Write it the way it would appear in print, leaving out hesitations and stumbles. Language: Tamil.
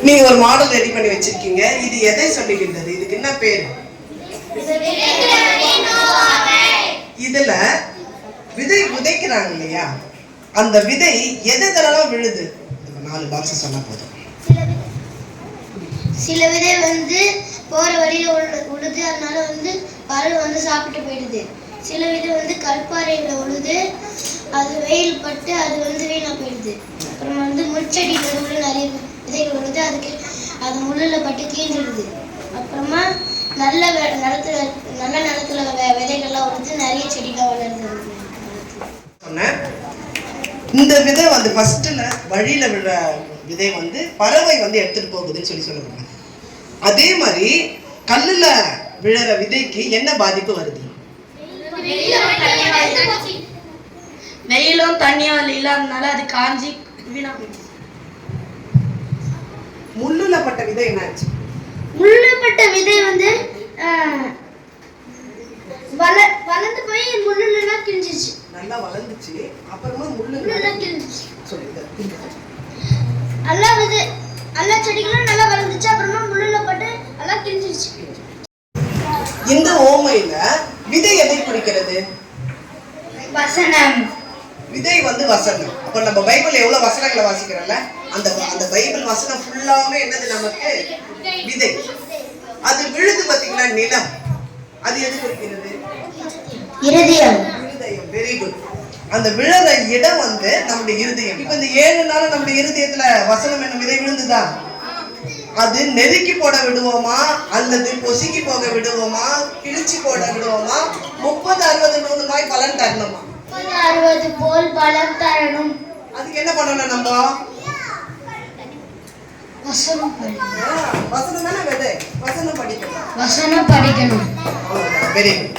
நீங்க ஒரு மாடல் ரெடி பண்ணி வச்சிருக்கீங்க. இது எதை சொல்லுகின்றது? இதுக்கு என்ன பேர்? இதுல விதை விதைக்கிறாங்க இல்லையா, அந்த விதை எதெல்லாம் விழுது? 4 பாக்ஸ் சொன்னா போதும். சில விதை போற வழியில உழுது, அதனால பறவை சாப்பிட்டு போயிடுது. சில விதை கற்பாறையில உழுது, அது வெயில் பட்டு அது வீணா போயிடுது. அப்புறம் முச்செடி நடுவுல நிறைய விதைகள் உழுது, அது முள்ளுல பட்டு கீழ்ந்துடுது. அப்புறமா நல்ல நிலத்துல விதைகள்லாம் உழுது நிறைய செடிகள் வளருது. இந்த விதை ஃபர்ஸ்ட்ல வழியில விழ விதை பறவை எடுத்துட்டு போகுதுன்னு சொல்லுவாங்க. அதே மாதிரி கல்லுல விழற விதைக்கு என்ன பாதிப்பு வருது? வெயிலும் தண்ணியும் இல்லாதனால அது காஞ்சி வீணா போயிடுது. முள்ளுல பட்ட விதை என்னாச்சு? முள்ளுப்பட்ட விதை வளர்ந்து போய் முள்ளுலாம் கிழிஞ்சிச்சு. நல்லா வளர்ந்துச்சு, அப்புறமா முள்ளு கிழிஞ்சிச்சு. எல்லா செடிகளும் நல்லா வளர்ந்துச்சு, அப்புறமா முள்ளுல பட்டு எல்லாம் கிழிஞ்சிச்சு. இந்த ஓமையில விதை எதை குறிக்கிறது? வசனம். விதை வசனம். அப்ப நம்ம பைபிள்ல எவ்வளவு வசனங்களை வாசிக்கிறோம்ல, அந்த பைபிள் வசனம் ஃபுல்லாவே என்னது? நமக்கு விதை. அது விழுது பாத்தீங்களா, நிலம். அது எது குறிக்கிறது? இருதயம். இருதயம். Very good. அந்த விழற இடம் நம்முடைய இருதயம். இப்ப இந்த 7 நாள் நம்முடைய இருதயத்துல வசனம் என்னும் விதை விழுந்துதா? அது நெருக்கி போட விடுவோமா, அல்லது பொசுக்கி போக விடுவோமா, கிழிச்சு போட விடுவோமா, 30, 60, 100 பலன் தரணுமா? 60 போல் பலன் தரணும். அதுக்கு என்ன பண்ணணும்? நம்ம வசனம் படிக்கணும். வசனம் தானே விதை. வசனம் படிக்கணும். வசனம் படிக்கணும். Very good.